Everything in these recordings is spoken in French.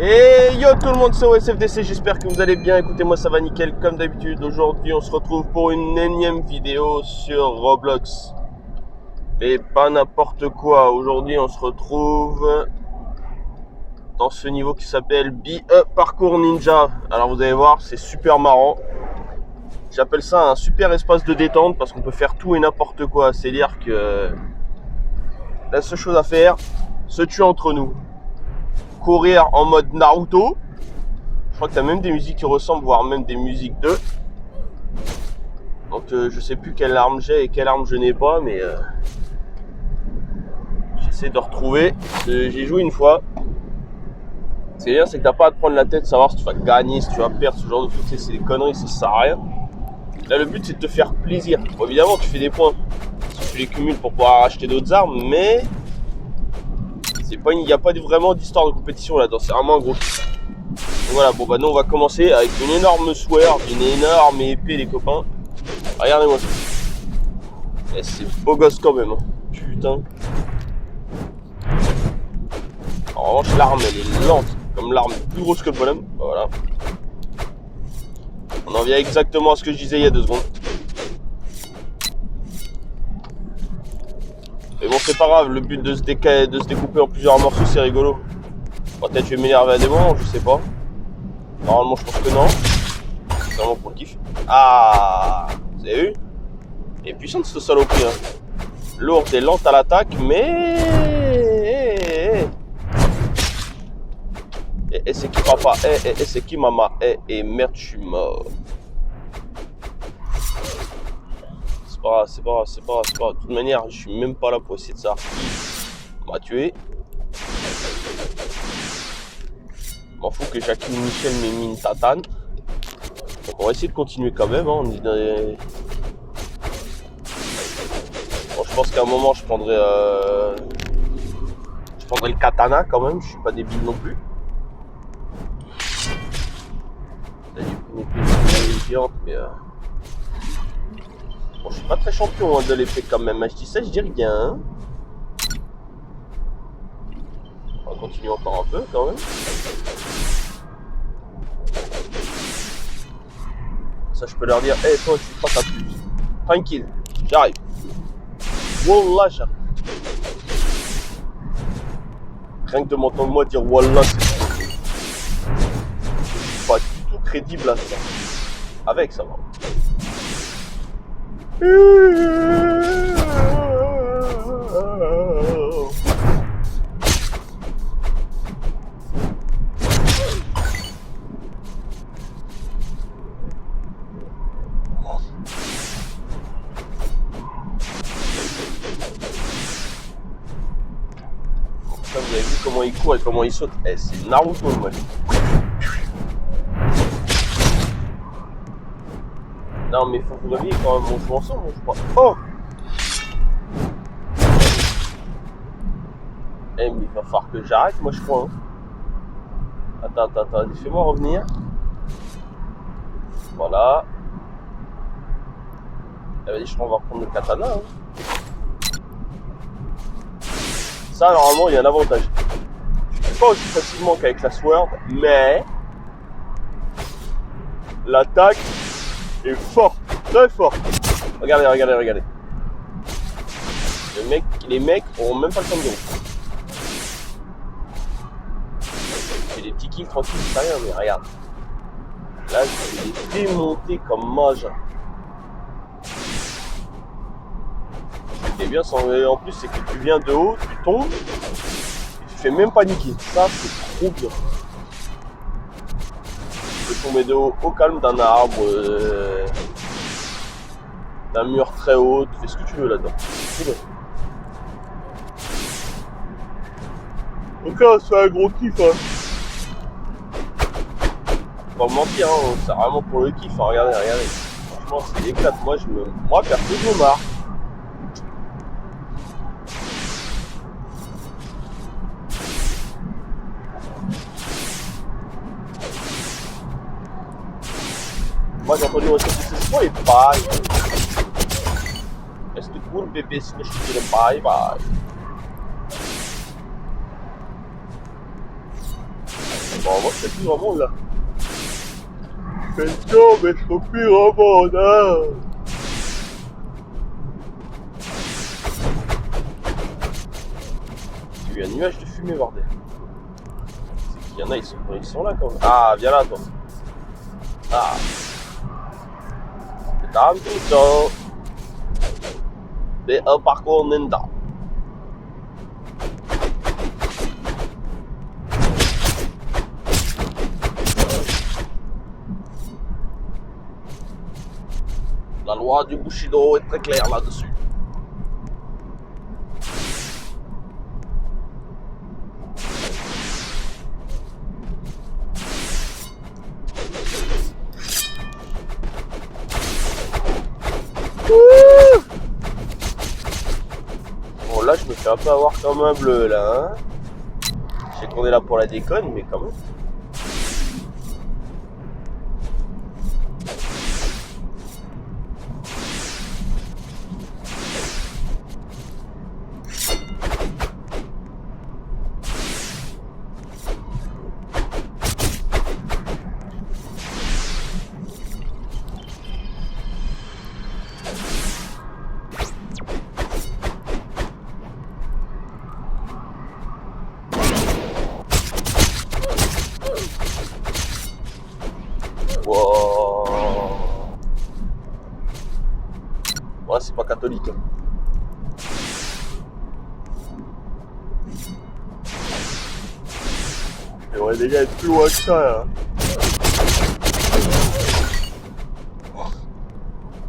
Et yo tout le monde, c'est OSFDC, j'espère que vous allez bien. Écoutez, moi ça va nickel comme d'habitude. Aujourd'hui on se retrouve pour une énième vidéo sur Roblox. Et pas n'importe quoi. Aujourd'hui on se retrouve dans ce niveau qui s'appelle Be A Parkour Ninja. Alors vous allez voir, c'est super marrant. J'appelle ça un super espace de détente parce qu'on peut faire tout et n'importe quoi. C'est-à-dire que la seule chose à faire, se tuer entre nous. Courir en mode Naruto. Je crois que tu as même des musiques qui ressemblent, voire même des musiques d'eux. Donc je sais plus quelle arme j'ai et quelle arme je n'ai pas, mais j'essaie de retrouver. J'ai joué une fois. Ce qui est bien, c'est que t'as pas à te prendre la tête, savoir si tu vas gagner, si tu vas perdre, ce genre de trucs, c'est des conneries, ça sert à rien. Là le but c'est de te faire plaisir. Bon, évidemment tu fais des points si tu les cumules pour pouvoir acheter d'autres armes, mais il n'y a pas vraiment d'histoire de compétition là-dedans, c'est vraiment un gros kiff. Donc voilà, bon bah nous on va commencer avec une énorme sword, une énorme épée les copains. Regardez-moi ça. Et c'est beau gosse quand même, hein. Putain. En revanche l'arme elle est lente, comme l'arme plus grosse que le bonhomme. Voilà. On en vient exactement à ce que je disais il y a 2 secondes. Mais bon c'est pas grave, le but de se découper en plusieurs morceaux c'est rigolo. Peut-être je vais m'énerver à des moments, je sais pas. Normalement je pense que non. C'est vraiment pour le kiff. Ah, vous avez vu? Elle est puissante cette saloperie, hein. Lourde et lente à l'attaque, mais... Et c'est qui papa? Et c'est qui maman? Et merde, je suis mort. C'est pas grave, c'est pas grave, c'est pas grave, c'est pas grave. De toute manière, je suis même pas là pour essayer de savoir qui m'a tué. M'en fous que Jacqueline Michel m'ait mis une tatane. Donc on va essayer de continuer quand même, hein. On est dans les... Bon, je pense qu'à un moment je prendrai le katana quand même, je suis pas débile non plus. Là, une épée géante, mais bon, je suis pas très champion de l'épée quand même. Je dis ça, je dis rien. On va continuer encore un peu quand même. Ça, je peux leur dire, hey, toi, je suis pas ta pute. Tranquille, j'arrive. Wallah, j'arrive. Rien que de m'entendre moi dire Wallah, c'est pas du tout crédible à ça. Avec ça va. Vous avez vu comment il court et comment il saute. Eh, c'est Naruto le mec. Non mais faut que vous réveillez quand même, on joue ensemble, je crois. Oh! Eh mais il va falloir que j'arrête moi je crois, hein. Attends, fais-moi revenir. Voilà. Vas-y, je crois qu'on va reprendre le katana, hein. Ça normalement il y a un avantage. Je ne tue pas aussi facilement qu'avec la sword, mais l'attaque est forte, très forte. Regardez. Les mecs ont même pas le temps de gueuler. J'ai des petits kills tranquilles, c'est rien, mais regarde. Là, je vais les démonter comme mage. Ce qui est bien, en plus, c'est que tu viens de haut, tu tombes, et tu fais même paniquer. Ça, c'est trop bien. Tu peux tomber de haut au calme d'un arbre, d'un mur très haut, tu fais ce que tu veux là-dedans. C'est bon. Donc là, c'est un gros kiff, hein. Faut pas mentir, hein, c'est vraiment pour le kiff, hein. Regardez. Franchement, c'est éclate. Moi, perso, je me marre. Moi, j'ai entendu aussi que c'est quoi les bails. Est-ce que cool, bébé, si je te dis bye bye. Bon, moi, je fais plus vraiment là. Question, mais je fais plus vraiment là. Il y a un nuage de fumée, bordel. C'est qu'il y en a, ils sont là quand même. Ah, viens là, toi. Ah. Tanto. De un parcours ninja. La loi du Bushido est très claire là-dessus. Bon, là, je me fais un peu avoir comme un bleu, là. Hein. Je sais qu'on est là pour la déconne, mais quand même. Wow. Ouais, c'est pas catholique. Hein. J'aimerais déjà être plus loin que ça. Hein.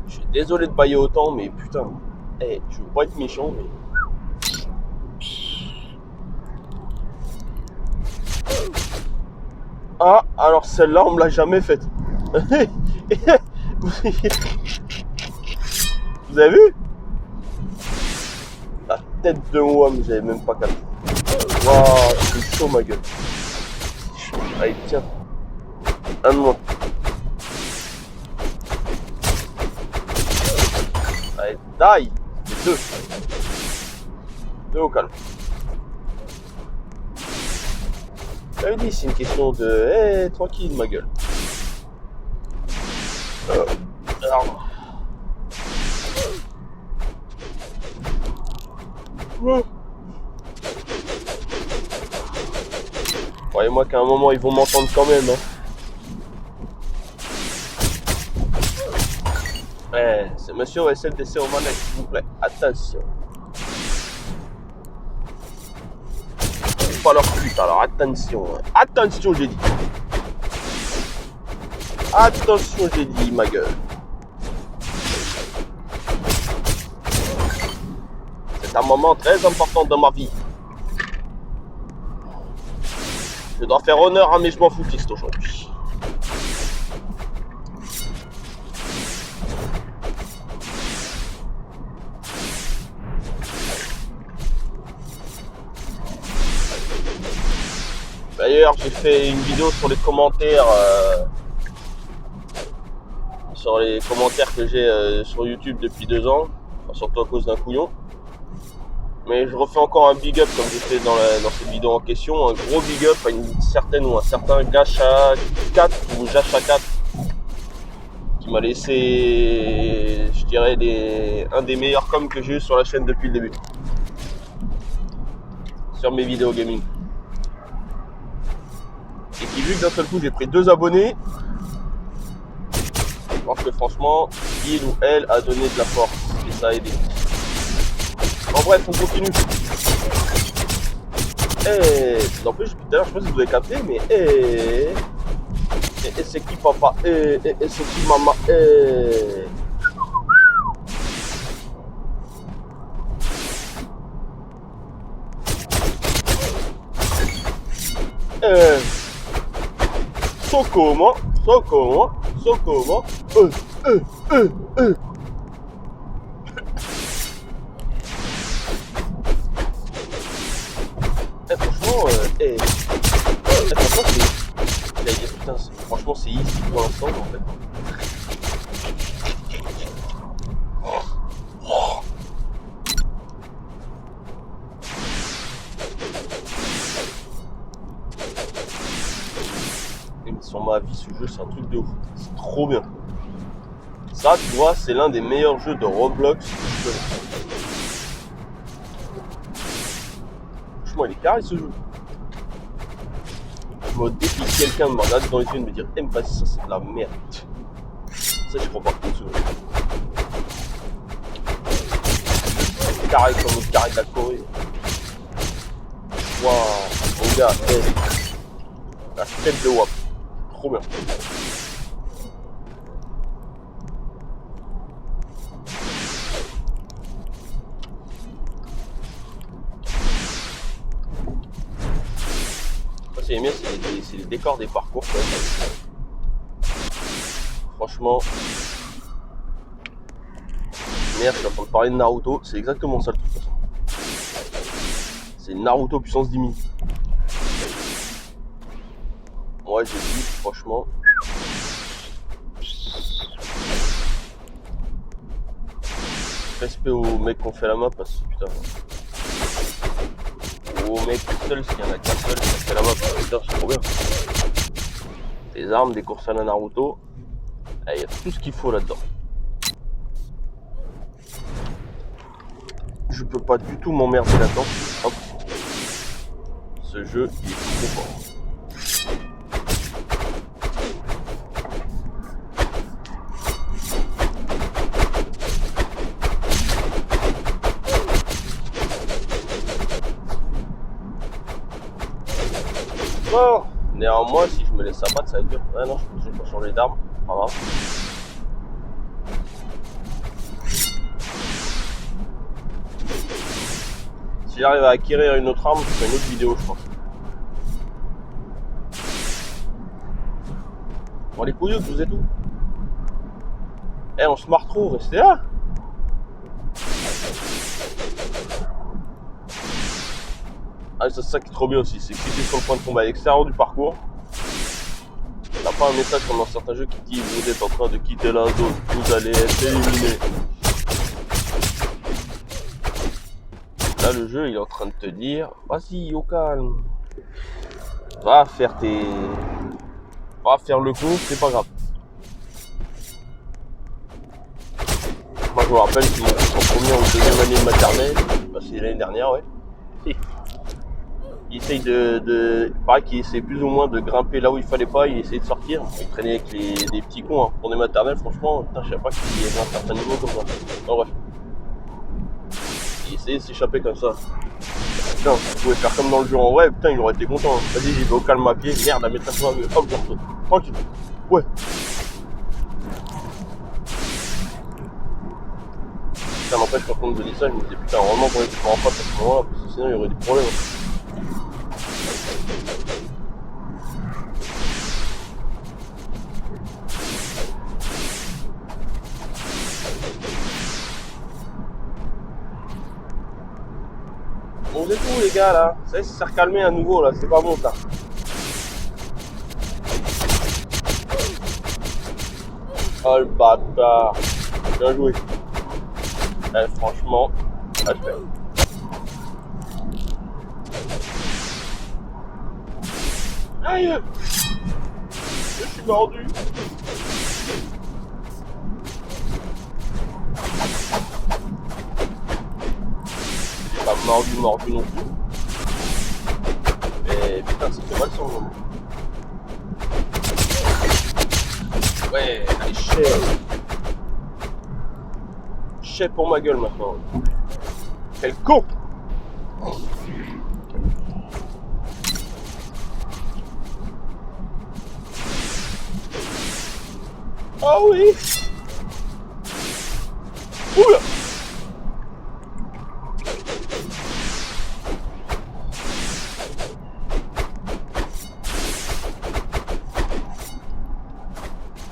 Je suis désolé de bailler autant, mais putain. Hey, je veux pas être méchant, mais. Ah, alors celle-là, on me l'a jamais faite. Vous avez vu? La tête de moi, mais j'avais même pas capté. Waouh, c'est chaud ma gueule. Allez, tiens. Un de moins. Allez, taille. C'est deux. Deux au calme. J'avais dit, c'est une question de... tranquille ma gueule. Alors... Croyez-moi qu'à un moment, ils vont m'entendre quand même. Hein. C'est monsieur SLDC au manette, s'il vous plaît. Attention. C'est pas leur pute, alors attention. Attention, j'ai dit. Attention, j'ai dit, ma gueule. C'est un moment très important dans ma vie. Je dois faire honneur à mes je m'en foutistes aujourd'hui. D'ailleurs, j'ai fait une vidéo sur les commentaires, que j'ai sur YouTube depuis 2 ans, enfin, surtout à cause d'un couillon. Mais je refais encore un big up comme j'ai fait dans cette vidéo en question, un gros big up à une certaine ou un certain Gacha4 ou Jacha4 qui m'a laissé, je dirais, un des meilleurs coms que j'ai eu sur la chaîne depuis le début. Sur mes vidéos gaming. Et qui, vu que d'un seul coup j'ai pris 2 abonnés, je pense que franchement, il ou elle a donné de la force et ça a aidé. En bref, on continue. En plus, tout à l'heure, je sais pas si vous avez capté, mais c'est qui papa? C'est qui maman? Sokomo. Franchement, c'est easy pour l'instant, en fait. jeu, c'est un truc de ouf. C'est trop bien. Ça, tu vois, c'est l'un des meilleurs jeux de Roblox que je connais. Franchement, il est carré ce jeu. Je me défie quelqu'un de me regarder dans les yeux et de me dire vas-y, ça c'est de la merde. Ça, je crois pas que ce jeu. Carré comme le carré de la Corée. Waouh, mon gars, la tête de WAP. Trop bien. C'est bien, c'est les décors des parcours. Franchement, merde, je suis en train de parler de Naruto, c'est exactement ça le truc. C'est Naruto puissance 10 000. Moi j'ai dit, franchement. Respect aux mecs qui ont fait la map parce que putain. Au mec tout seul, s'il y en a qu'un seul qui a fait la map, putain, c'est trop bien. Des armes, des courses à la Naruto, il y a tout ce qu'il faut là-dedans. Je peux pas du tout m'emmerder là-dedans. Hop. Ce jeu, il est trop fort. Bon, néanmoins, si je me laisse abattre, ça va être dur. Ah non, je peux toujours pas changer d'arme. Pas grave. Si j'arrive à acquérir une autre arme, je ferai une autre vidéo, je pense. Bon, les couilleux, vous êtes où? On se marre trop, restez là. Ah, c'est ça qui est trop bien aussi, c'est que si tu es sur le point de tomber à l'extérieur du parcours, t'as pas un message comme dans certains jeux qui dit vous êtes en train de quitter la zone, vous allez être éliminé. Là, le jeu, il est en train de te dire, vas-y, au calme. Va faire le con, c'est pas grave. Moi, je me rappelle que en première ou deuxième année de maternelle, bah, c'est l'année dernière, ouais. Il essaye pareil qu'il essaie plus ou moins de grimper là où il fallait pas, il essaye de sortir. Il traînait avec des petits cons, hein. Pour des maternelles, franchement, putain, je sais pas qu'il y avait un certain niveau comme ça. Non, bref. Il essayait de s'échapper comme ça. Putain, il pouvait faire comme dans le jeu en vrai, putain, il aurait été content. Hein. Vas-y, j'y vais au calme à pied, merde, à mettre un peu, hop, je retourne. Tranquille. Ouais. Ça n'empêche quand on me dit ça, je me disais putain, heureusement qu'on était pas en face à ce moment-là, parce que sinon il y aurait des problèmes. Bon, c'est tout les gars là, ça y est, c'est s'est recalmé à nouveau là, c'est pas bon ça. Oh le bâtard, bien joué. Franchement, respect. Aïe, je suis mordu. J'ai pas mordu non plus. Mais putain, ça fait mal sur le moment. Ouais, allez, chef pour ma gueule maintenant. Quel con! Ah oui! Oula!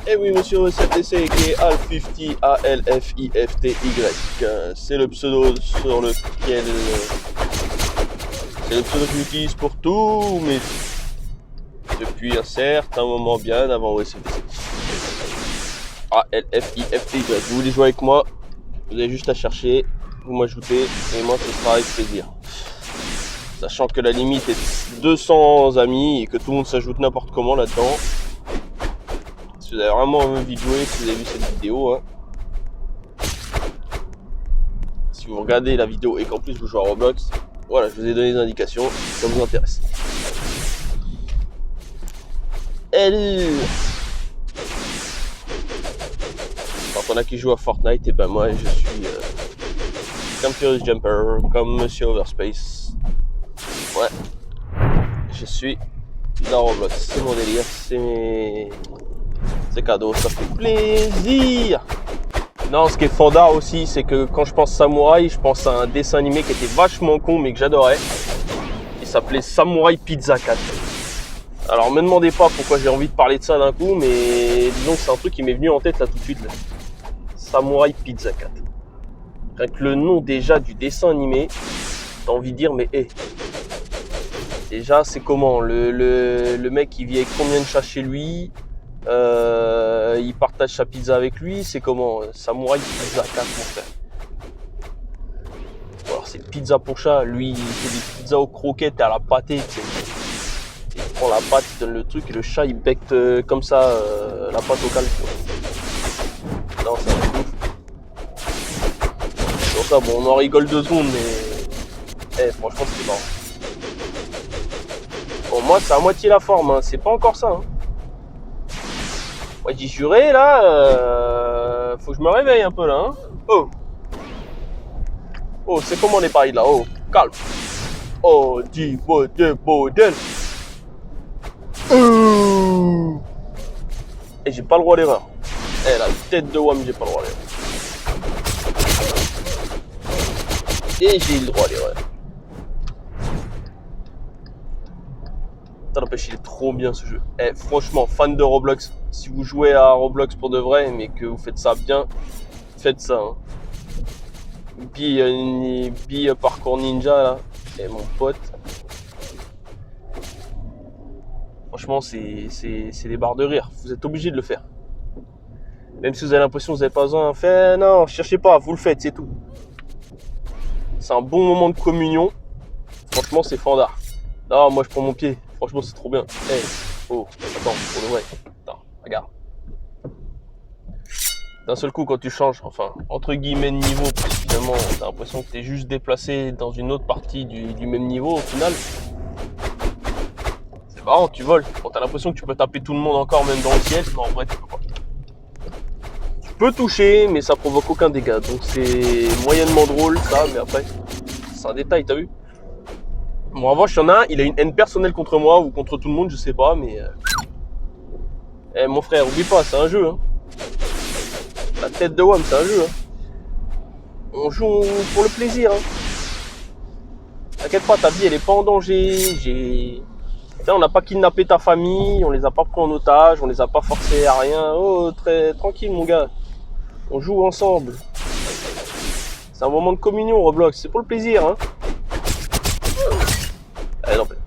Eh oui, monsieur, cette essai qui est AL50, ALFIFTY. C'est le pseudo sur lequel. C'est le pseudo que j'utilise pour tous mes. Depuis un certain moment bien avant OSFDC. ALFIFTY. Vous voulez jouer avec moi? Vous avez juste à chercher, vous m'ajoutez, et moi ce sera avec plaisir. Sachant que la limite est 200 amis et que tout le monde s'ajoute n'importe comment là-dedans. si vous avez vraiment envie de jouer, si vous avez vu cette vidéo. Hein. Si vous regardez la vidéo et qu'en plus vous jouez à Roblox, voilà, je vous ai donné des indications, ça vous intéresse. Quand on a qui joue à Fortnite, et ben moi je suis comme Furious Jumper, comme Monsieur Overspace. Ouais, je suis dans Roblox, c'est mon délire, c'est cadeau, ça fait plaisir. Non, ce qui est fandard aussi, c'est que quand je pense samouraï, je pense à un dessin animé qui était vachement con mais que j'adorais. Il s'appelait Samurai Pizza 4. Alors me demandez pas pourquoi j'ai envie de parler de ça d'un coup, mais disons que c'est un truc qui m'est venu en tête là tout de suite. Là. Samurai Pizza 4. Rien que le nom déjà du dessin animé, t'as envie de dire mais hé. Déjà c'est comment le mec il vit avec combien de chats chez lui, il partage sa pizza avec lui, c'est comment Samurai Pizza 4 mon frère. Alors c'est une pizza pour chat, lui il fait des pizzas aux croquettes et à la pâtée, il prend la pâte, il donne le truc et le chat il becte comme ça la pâte au calme. Non c'est un ouf. Pour ça bon on en rigole 2 secondes mais franchement c'était marrant. Bon moi c'est à moitié la forme, hein. C'est pas encore ça. Hein. Ouais, j'y juré là, faut que je me réveille un peu là. Hein. Oh, c'est comment les paris là. Oh, calme. Oh, dis bordel. Et j'ai pas le droit à l'erreur. La tête de WAM, j'ai pas le droit à l'erreur. Et j'ai le droit à l'erreur. Ça n'empêche, il est trop bien ce jeu. Franchement, fan de Roblox, si vous jouez à Roblox pour de vrai, mais que vous faites ça bien, faites ça. Hein. Parcours Ninja, là, et mon pote. Franchement, c'est des barres de rire. Vous êtes obligé de le faire. Même si vous avez l'impression que vous n'avez pas besoin de faire, non, cherchez pas, vous le faites, c'est tout. C'est un bon moment de communion. Franchement, c'est fandard. Non, moi je prends mon pied. Franchement, c'est trop bien. Oh, attends, pour le vrai. Attends, regarde. D'un seul coup, quand tu changes, enfin, entre guillemets, de niveau, parce que finalement, t'as l'impression que t'es juste déplacé dans une autre partie du même niveau, au final. C'est marrant, tu voles. Quand t'as l'impression que tu peux taper tout le monde encore, même dans le ciel, mais en vrai, tu peux pas. Tu peux toucher, mais ça provoque aucun dégât. Donc c'est moyennement drôle, ça, mais après, c'est un détail, t'as vu? Bon, en revanche, il y en a un, il a une haine personnelle contre moi ou contre tout le monde, je sais pas, mais... mon frère, oublie pas, c'est un jeu, hein. La tête de WAM, c'est un jeu, hein. On joue pour le plaisir, hein. T'inquiète pas, ta vie, elle est pas en danger. On n'a pas kidnappé ta famille, on les a pas pris en otage, on les a pas forcés à rien. Oh, très tranquille, mon gars. On joue ensemble. C'est un moment de communion, Roblox, c'est pour le plaisir, hein.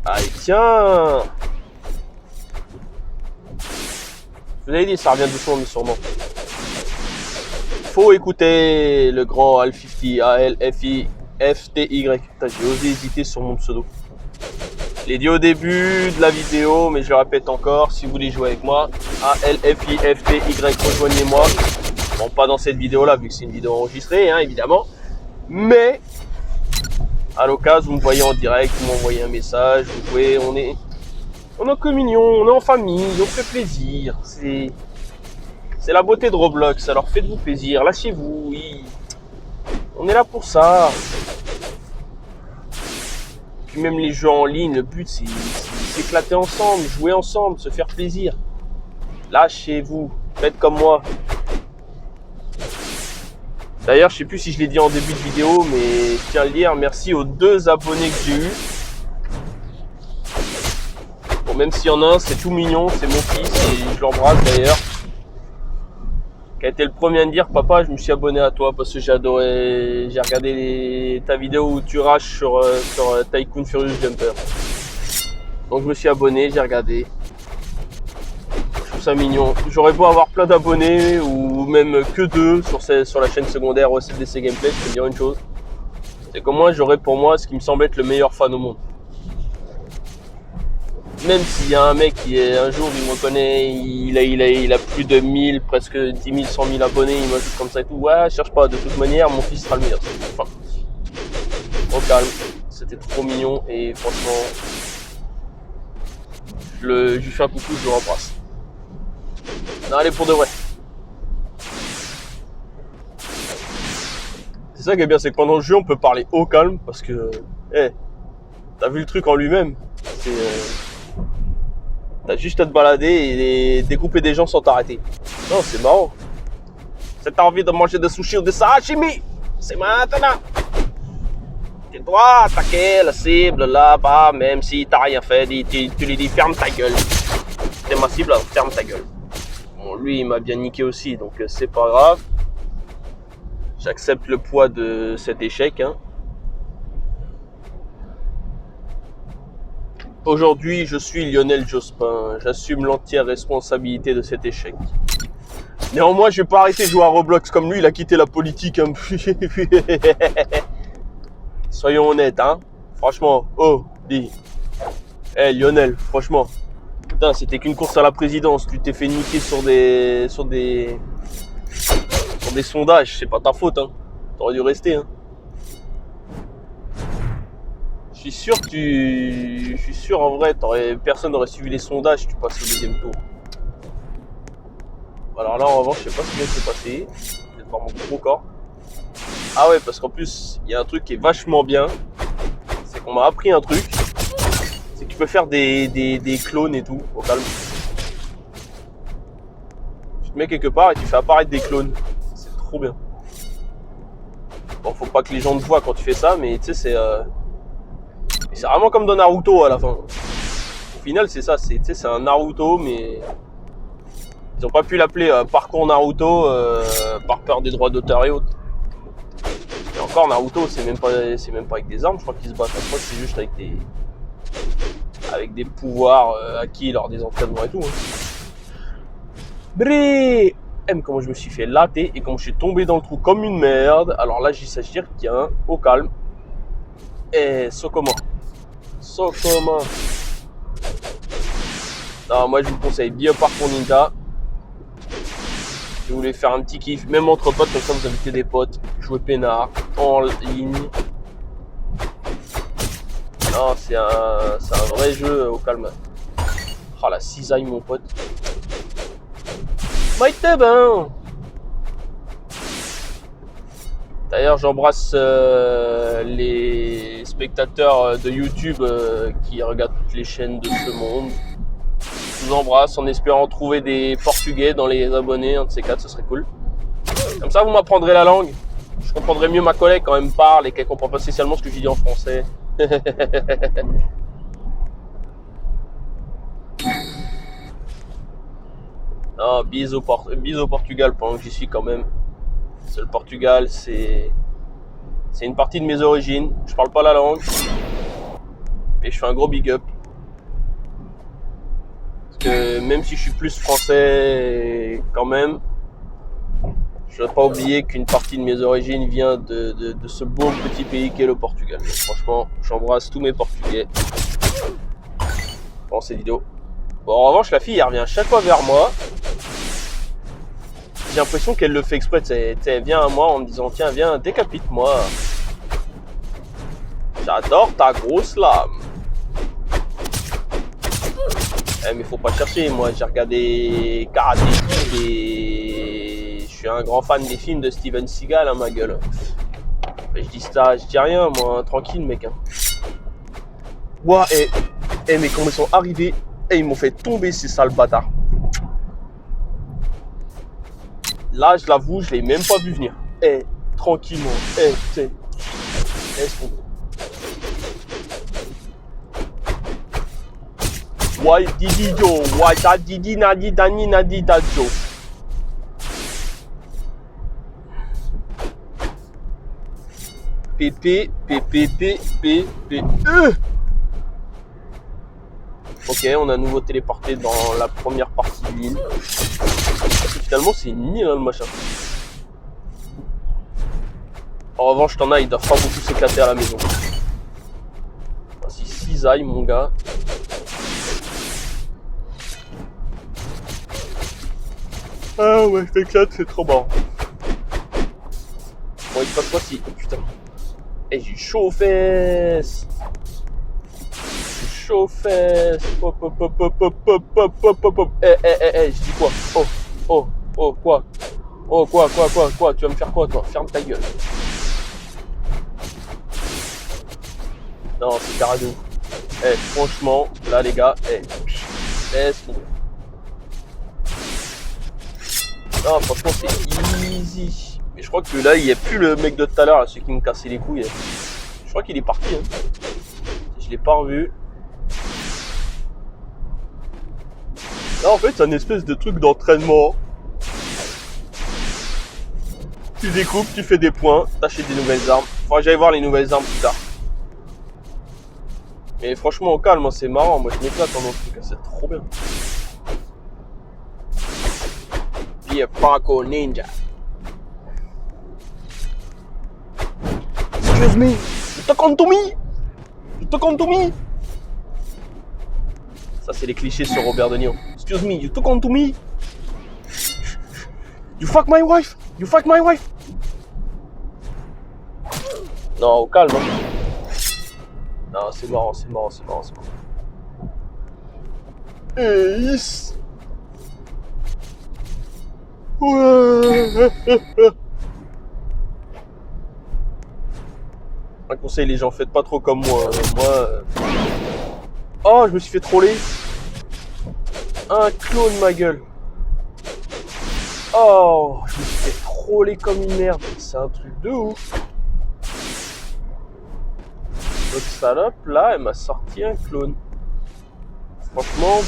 Allez, tiens. Je vous avais dit, ça revient doucement, mais sûrement. Faut écouter le grand Al50, A-L-F-I-F-T-Y. J'ai osé hésiter sur mon pseudo. Je l'ai dit au début de la vidéo, mais je le répète encore, si vous voulez jouer avec moi, A-L-F-I-F-T-Y, rejoignez-moi. Bon, pas dans cette vidéo-là, vu que c'est une vidéo enregistrée, hein, évidemment. Mais... à l'occasion, vous me voyez en direct, vous m'envoyez un message, vous jouez, on est en communion, on est en famille, on fait plaisir. C'est la beauté de Roblox, alors faites-vous plaisir, lâchez-vous, oui. On est là pour ça. Puis même les jeux en ligne, le but c'est s'éclater ensemble, jouer ensemble, se faire plaisir. Lâchez-vous, faites comme moi. D'ailleurs, je sais plus si je l'ai dit en début de vidéo, mais je tiens à le dire, merci aux 2 abonnés que j'ai eu. Bon, même s'il y en a un, c'est tout mignon, c'est mon fils, et je l'embrasse d'ailleurs. Qui a été le premier à me dire, papa, je me suis abonné à toi parce que j'ai adoré, j'ai regardé ta vidéo où tu rages sur Tycoon Furious Jumper. Donc je me suis abonné, j'ai regardé. Je trouve ça mignon. J'aurais beau avoir plein d'abonnés ou même que 2 sur la chaîne secondaire OCDC Gameplay, je peux te dire une chose. C'est qu'au moins j'aurais pour moi ce qui me semble être le meilleur fan au monde. même s'il y a un mec qui est un jour, il me reconnaît, il a plus de 1000, presque 10 000, 100 000 abonnés, il m'ajoute comme ça et tout. Ouais, cherche pas, de toute manière, mon fils sera le meilleur. Enfin, au calme, c'était trop mignon et franchement, je lui fais un coucou, je le rembrasse. Non, allez, pour de vrai. C'est ça qui est bien, c'est que pendant le jeu, on peut parler au calme parce que, t'as vu le truc en lui-même. C'est, t'as juste à te balader et découper des gens sans t'arrêter. Non, c'est marrant. Si t'as envie de manger des sushis ou des sashimi, c'est maintenant. Tu dois attaquer la cible là-bas, même si t'as rien fait. Tu lui dis ferme ta gueule. C'est ma cible, ferme ta gueule. Bon, lui, il m'a bien niqué aussi, donc c'est pas grave. J'accepte le poids de cet échec. Hein. Aujourd'hui, je suis Lionel Jospin. J'assume l'entière responsabilité de cet échec. Néanmoins, je vais pas arrêter de jouer à Roblox comme lui. Il a quitté la politique. Hein. Soyons honnêtes, hein. Franchement, dis. Lionel, franchement. Putain, c'était qu'une course à la présidence. Tu t'es fait niquer sur des sondages. C'est pas ta faute, hein. T'aurais dû rester, hein. Je suis sûr en vrai, personne n'aurait suivi les sondages, tu passes au deuxième tour. Alors là, en revanche, je sais pas ce qui vient de se passer. Je vais voir mon gros corps. Ah ouais, parce qu'en plus, il y a un truc qui est vachement bien. C'est qu'on m'a appris un truc. C'est que tu peux faire des clones et tout, au calme. Tu te mets quelque part et tu fais apparaître des clones. C'est trop bien. Bon, faut pas que les gens te voient quand tu fais ça, mais tu sais, c'est vraiment comme dans Naruto à la fin. Au final, c'est ça, c'est un Naruto, mais ils ont pas pu l'appeler parcours Naruto par peur des droits d'auteur et autres. Et encore, Naruto, c'est même pas avec des armes, je crois qu'ils se battent. Je crois que c'est juste avec des pouvoirs acquis lors des entraînements et tout. Hein. Bré! Mais comment je me suis fait latter et comment je suis tombé dans le trou comme une merde. Alors là, j'y s'agit tiens, au calme. Et Sokoma. Non, moi je vous conseille bien Parcours Ninja. Si vous voulez faire un petit kiff, même entre potes, comme ça vous invitez des potes, jouer peinard, en ligne. Non, c'est un vrai jeu au calme. Oh la cisaille mon pote. Maïté ben. D'ailleurs, j'embrasse les spectateurs de YouTube qui regardent toutes les chaînes de ce monde. Je vous embrasse en espérant trouver des Portugais dans les abonnés. Un de ces quatre, ce serait cool. Comme ça, vous m'apprendrez la langue. Je comprendrai mieux ma collègue quand elle me parle et qu'elle ne comprend pas spécialement ce que je dis en français. Non, bise au Portugal pendant que j'y suis quand même. C'est le Portugal, c'est une partie de mes origines. Je parle pas la langue, mais je fais un gros big up. Parce que même si je suis plus français quand même, je ne dois pas oublier qu'une partie de mes origines vient de ce beau petit pays qu'est le Portugal. Donc, franchement, j'embrasse tous mes Portugais pendant cette vidéo. Bon, en revanche, la fille, elle revient chaque fois vers moi. J'ai l'impression qu'elle le fait exprès. Elle vient à moi en me disant tiens, viens, décapite-moi. J'adore ta grosse lame. Mais faut pas chercher. Moi, j'ai regardé Karate Kid et je suis un grand fan des films de Steven Seagal, hein, ma gueule. Je dis rien, moi, tranquille, mec. Hein. Ouah, mais quand ils sont arrivés, ils m'ont fait tomber ces sales bâtards. Là, je l'avoue, je l'ai même pas vu venir. Tranquillement. Laisse tomber. Why didi yo? Why da didi nadi dani nadi da jo? PP. Ok, on a à nouveau téléporté dans la première partie de l'île. Finalement, c'est une île, hein, le machin. En revanche, t'en as, ils doivent pas beaucoup s'éclater à la maison. Voici cisaille, mon gars. Ah ouais, c'est trop marrant. Bon, il se passe quoi si... Putain. Eh, j'ai chaud aux fesses. J'ai chaud aux fesses. Hop, hop, hop, hop, hop, hop, hop, hop, hop, hop. Je dis quoi? Quoi? Oh, quoi? Tu vas me faire quoi, toi? Ferme ta gueule. Non, c'est carré de ouf. Franchement, là, les gars, laisse tomber. Non, franchement, c'est easy. Mais je crois que là, il n'y a plus le mec de tout à l'heure, là, celui qui me cassait les couilles. Je crois qu'il est parti. Hein. Je l'ai pas revu. Là, en fait, c'est un espèce de truc d'entraînement. Tu découpes, tu fais des points, t'achètes des nouvelles armes. Faudra que j'aille voir les nouvelles armes plus tard. Mais franchement, au calme, c'est marrant. Moi, je m'éclate dans le truc. C'est trop bien. Be a Paco Ninja. Excuse me. You talk to me. Ça, c'est les clichés sur Robert De Niro. Excuse me. You talk to me. You fuck my wife. Non, au calme. Hein. Non, c'est marrant. Yes. Ouais. Un conseil, les gens, faites pas trop comme moi. Oh, je me suis fait troller. Un clone, ma gueule. Oh, je me suis fait troller comme une merde. C'est un truc de ouf. Notre salope, là, elle m'a sorti un clone. Franchement,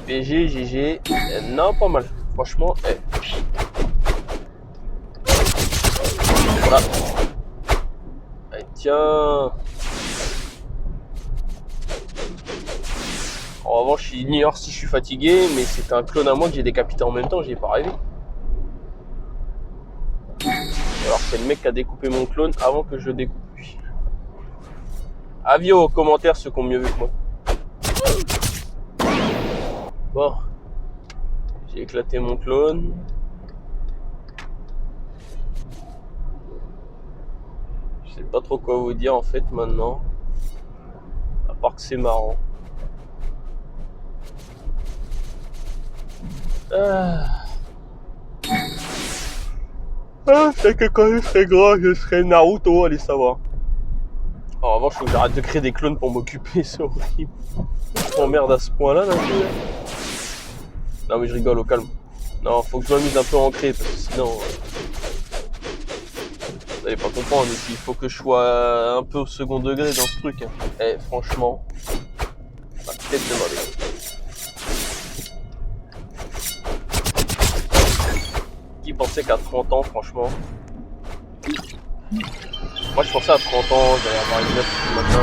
BG, GG. Non, pas mal. Franchement, Voilà. Allez, tiens. En revanche, j'ignore si je suis fatigué, mais c'est un clone à moi que j'ai décapité en même temps, j'y ai pas rêvé. Alors c'est le mec qui a découpé mon clone avant que je le découpe lui. Avis aux commentaires ceux qui ont mieux vu que moi. Bon. J'ai éclaté mon clone. Je sais pas trop quoi vous dire en fait maintenant. À part que c'est marrant. C'est que quand je serai grand, je serai Naruto, allez savoir. En revanche, faut que j'arrête de créer des clones pour m'occuper, c'est horrible. Je m'emmerde à ce point-là, là. Non, mais je rigole, au calme. Non, faut que je m'amuse un peu à en créer, parce que sinon... vous allez pas comprendre, et puis il faut que je sois un peu au second degré dans ce truc. Hein. Franchement, ma tête de ma vie. Qui pensait qu'à 30 ans, franchement... Moi, je pensais à 30 ans, j'allais avoir une meuf tout le matin.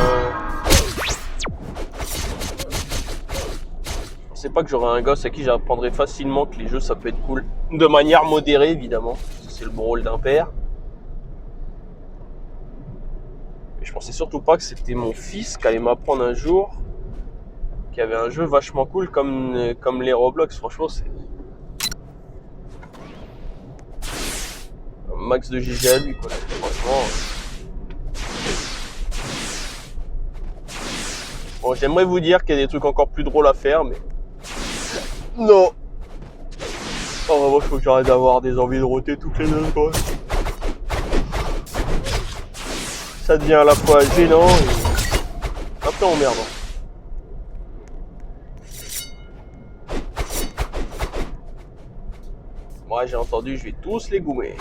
Je pensais pas que j'aurais un gosse à qui j'apprendrais facilement que les jeux, ça peut être cool. De manière modérée, évidemment. C'est le bon rôle d'un père. Mais je pensais surtout pas que c'était mon fils qui allait m'apprendre un jour qu'il y avait un jeu vachement cool comme les Roblox. Franchement, c'est... un max de GG à lui, quoi. Franchement... Bon, j'aimerais vous dire qu'il y a des trucs encore plus drôles à faire, mais... Non. En revanche, il faut que j'arrête d'avoir des envies de roter toutes les 2 secondes. Ça devient à la fois gênant et un peu emmerdant. Moi, j'ai entendu, je vais tous les goumer.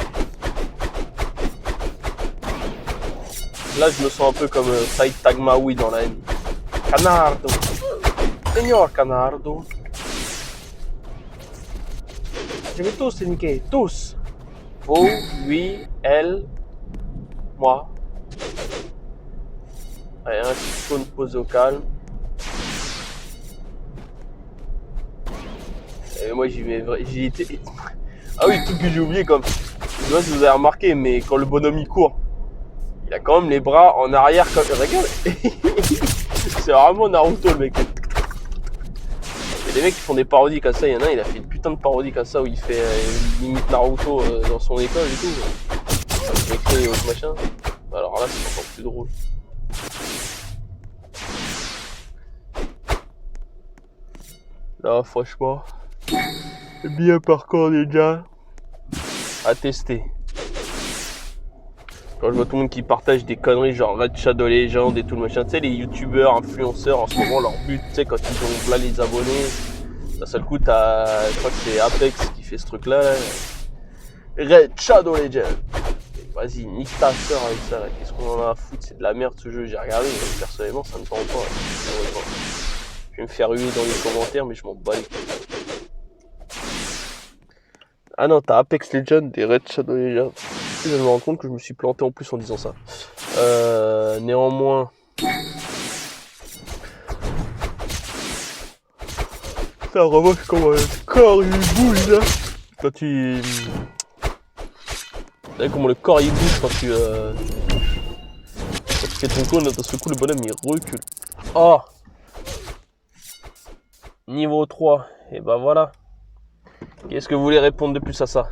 Là, je me sens un peu comme Saïd Tagmaoui dans la haine. Canardo. Señor Canardo. Je vais tous les niquer. Tous. Vous, lui, elle, moi. Allez, un petit cône posé au calme. Et moi, j'y étais. Ah oui, tout que j'ai oublié comme. Je sais pas si vous avez remarqué, mais quand le bonhomme il court, il a quand même les bras en arrière comme. Regarde. C'est vraiment Naruto le mec. Et des mecs qui font des parodies comme ça. Il y en a un, il a fait une putain de parodie comme ça où il fait limite Naruto dans son école et tout. Écrit et autres machin. Alors là, c'est encore plus drôle. Là, franchement, bien parcours déjà à tester. Quand je vois tout le monde qui partage des conneries genre Red Shadow Legend et tout le machin, tu sais, les youtubeurs, influenceurs, en ce moment, leur but, tu sais, quand ils ont là les abonnés, d'un seul coup, t'as, je crois que c'est Apex qui fait ce truc-là, là. Red Shadow Legend. Vas-y, nique ta soeur avec ça, là. Qu'est-ce qu'on en a à foutre? C'est de la merde ce jeu, j'ai regardé, mais personnellement, ça me tente pas. Je vais me faire huer dans les commentaires, mais je m'en bats les couilles. Ah non, t'as Apex Legends et Red Shadow Legends. Je me rends compte que je me suis planté en plus en disant ça. Néanmoins, ça remarque comme un corps il bouge là. Quand tu... Vous savez comment le corps il bouge quand tu fais ton clone, dans ce coup le bonhomme il recule. Oh, niveau 3, et bah voilà. Qu'est-ce que vous voulez répondre de plus à ça?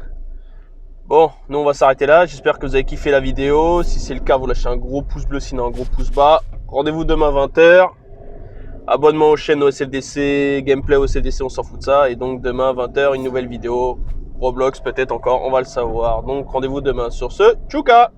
Bon, nous on va s'arrêter là, j'espère que vous avez kiffé la vidéo. Si c'est le cas, vous lâchez un gros pouce bleu, sinon un gros pouce bas. Rendez-vous demain 20h. Abonnement aux chaînes OSLDC, gameplay OSLDC, on s'en fout de ça. Et donc demain 20h, une nouvelle vidéo. Roblox peut-être encore, on va le savoir. Donc rendez-vous demain sur ce. Tchouka!